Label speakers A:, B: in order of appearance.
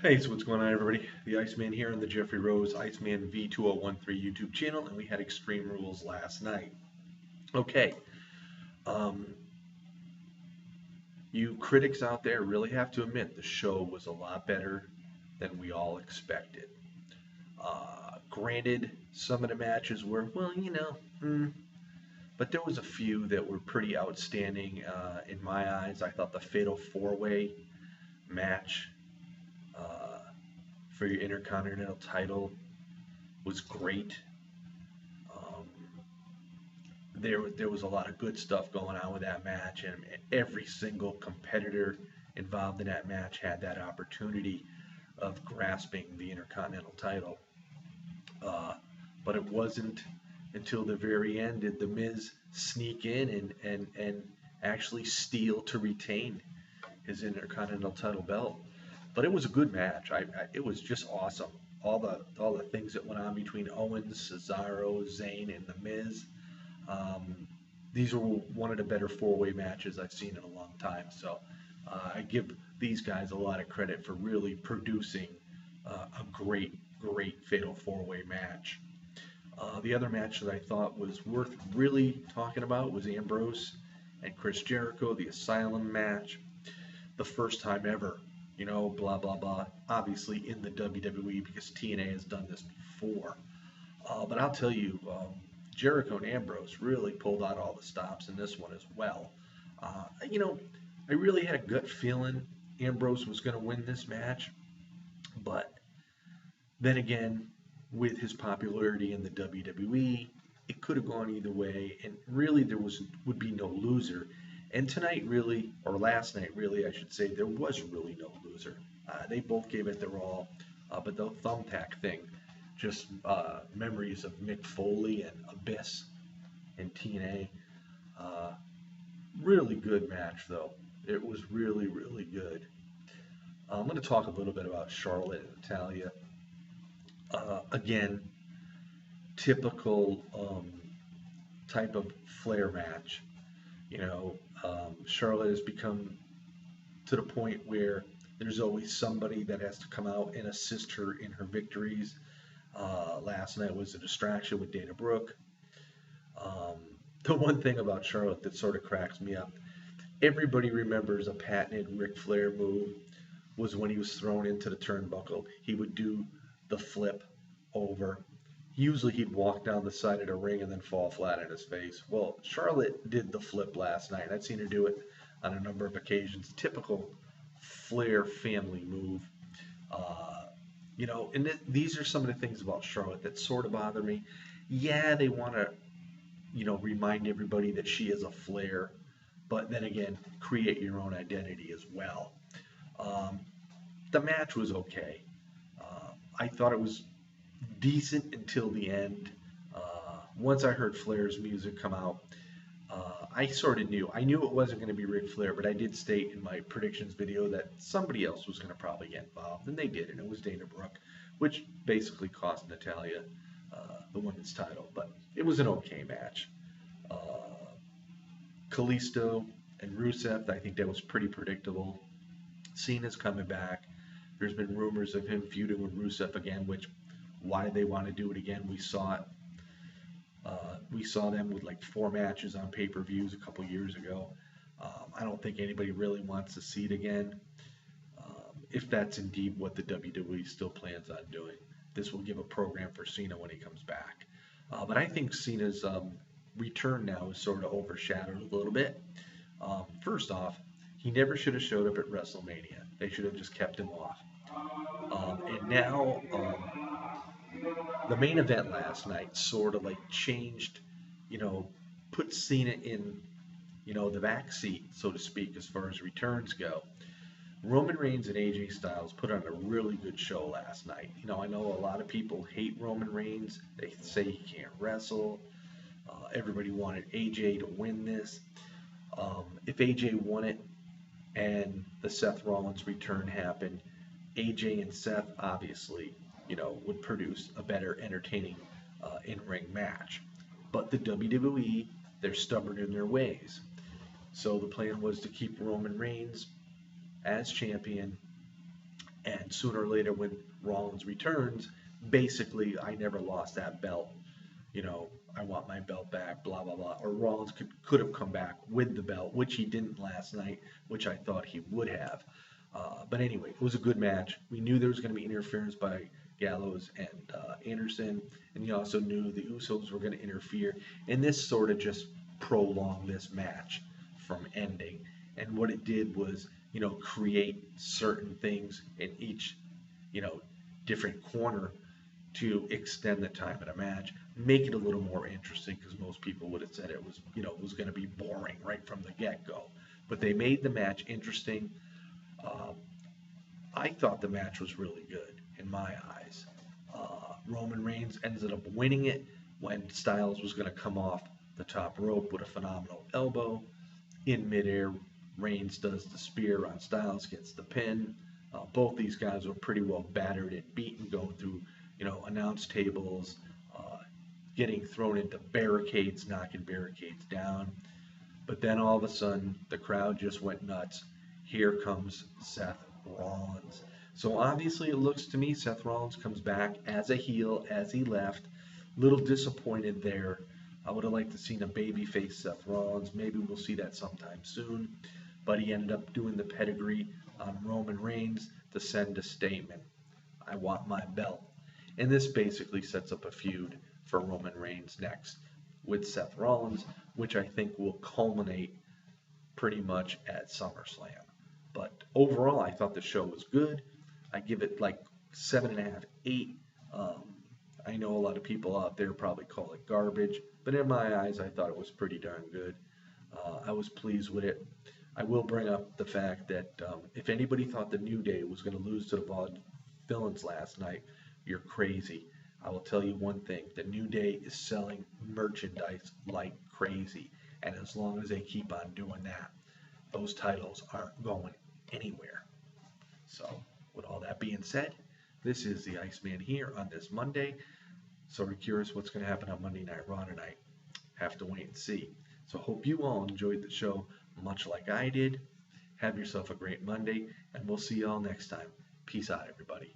A: Hey, so what's going on, everybody? The Iceman here on the Jeffrey Rose Iceman V2013 YouTube channel, and we had Extreme Rules last night. Okay, um, you critics out there really have to admit the show was a lot better than we all expected. Granted, some of the matches were, well, but there was a few that were pretty outstanding in my eyes. I thought the Fatal 4-Way match uh, for your Intercontinental title was great. Um, there was a lot of good stuff going on with that match, and every single competitor involved in that match had that opportunity of grasping the Intercontinental title. Uh, but it wasn't until the very end did the Miz sneak in and actually steal to retain his Intercontinental title belt. But it was a good match. It was just awesome. All the things that went on between Owens, Cesaro, Zayn, and the Miz. Um, these were one of the better four-way matches I've seen in a long time. So I give these guys a lot of credit for really producing a great fatal four-way match. The other match that I thought was worth really talking about was Ambrose and Chris Jericho, the Asylum match, the first time ever. Blah blah blah. Obviously in the WWE because TNA has done this before. But I'll tell you, Jericho and Ambrose really pulled out all the stops in this one as well. Uh, you know, I really had a gut feeling Ambrose was going to win this match, but then again, with his popularity in the WWE, it could have gone either way, and really there would be no loser. And tonight, really, or last night, really, I should say, there was really no loser. They both gave it their all, but the thumbtack thing, just memories of Mick Foley and Abyss and TNA. Uh, really good match, though. It was really good. I'm going to talk a little bit about Charlotte and Natalia. Again, typical type of Flair match. Charlotte has become to the point where there's always somebody that has to come out and assist her in her victories. Last night was a distraction with Dana Brooke. Um, the one thing about Charlotte that sort of cracks me up, everybody remembers a patented Ric Flair move was when he was thrown into the turnbuckle. He would do the flip over. Usually he'd walk down the side of the ring and then fall flat on his face. Well, Charlotte did the flip last night. I've seen her do it on a number of occasions. Typical Flair family move. Uh, and these are some of the things about Charlotte that sort of bother me. Yeah, they want to, remind everybody that she is a Flair, but then again, create your own identity as well. Um, the match was okay. I thought it was decent until the end. Once I heard Flair's music come out, I sort of knew. I knew it wasn't going to be Ric Flair, but I did state in my predictions video that somebody else was going to probably get involved, and they did, and it was Dana Brooke, which basically cost Natalia the women's title. But it was an okay match. Uh, Kalisto and Rusev, I think that was pretty predictable. Cena's coming back. There's been rumors of him feuding with Rusev again, which why they want to do it again, we saw it. We saw them with like 4 matches on pay-per-views a couple years ago. I don't think anybody really wants to see it again. If that's indeed what the WWE still plans on doing, this will give a program for Cena when he comes back. But I think Cena's return now is sort of overshadowed a little bit. First off, he never should have showed up at WrestleMania. They should have just kept him off. And now the main event last night sort of like changed, you know, put Cena in, the back seat, so to speak, as far as returns go. Roman Reigns and AJ Styles put on a really good show last night. I know a lot of people hate Roman Reigns. They say he can't wrestle. Everybody wanted AJ to win this. If AJ won it and the Seth Rollins return happened, AJ and Seth obviously, would produce a better entertaining in-ring match. But the WWE, they're stubborn in their ways. So the plan was to keep Roman Reigns as champion and And sooner or later, when Rollins returns, basically, I never lost that belt. You know, I want my belt back, blah, blah, blah. Or Rollins could have come back with the belt, which he didn't last night, which I thought he would have. But anyway, it was a good match. We knew there was going to be interference by Gallows and Anderson, and you also knew the Usos were going to interfere. And this sort of just prolonged this match from ending. And what it did was, you know, create certain things in each, you know, different corner to extend the time of the match, make it a little more interesting, because most people would have said it was, you know, it was going to be boring right from the get-go. But they made the match interesting. I thought the match was really good in my eyes. Roman Reigns ended up winning it when Styles was going to come off the top rope with a phenomenal elbow. In midair, Reigns does the spear on Styles, gets the pin. Both these guys were pretty well battered and beaten, going through, you know, announce tables, getting thrown into barricades, knocking barricades down. But then all of a sudden, the crowd just went nuts. Here comes Seth Rollins. So obviously, it looks to me Seth Rollins comes back as a heel, as he left. Little disappointed there. I would have liked to seen a babyface Seth Rollins. Maybe we'll see that sometime soon. But he ended up doing the pedigree on Roman Reigns to send a statement. I want my belt. And this basically sets up a feud for Roman Reigns next with Seth Rollins, which I think will culminate pretty much at SummerSlam. But overall, I thought the show was good. I give it like 7.5, 8. I know a lot of people out there probably call it garbage, but in my eyes, I thought it was pretty darn good. I was pleased with it. I will bring up the fact that if anybody thought the New Day was going to lose to the Vaudevillains last night, you're crazy. I will tell you one thing. The New Day is selling merchandise like crazy. And as long as they keep on doing that, those titles aren't going anywhere. So, with all that being said, this is the Iceman here on this Monday. So we're curious what's going to happen on Monday Night Raw tonight. Have to wait and see. So hope you all enjoyed the show much like I did. Have yourself a great Monday, and we'll see you all next time. Peace out, everybody.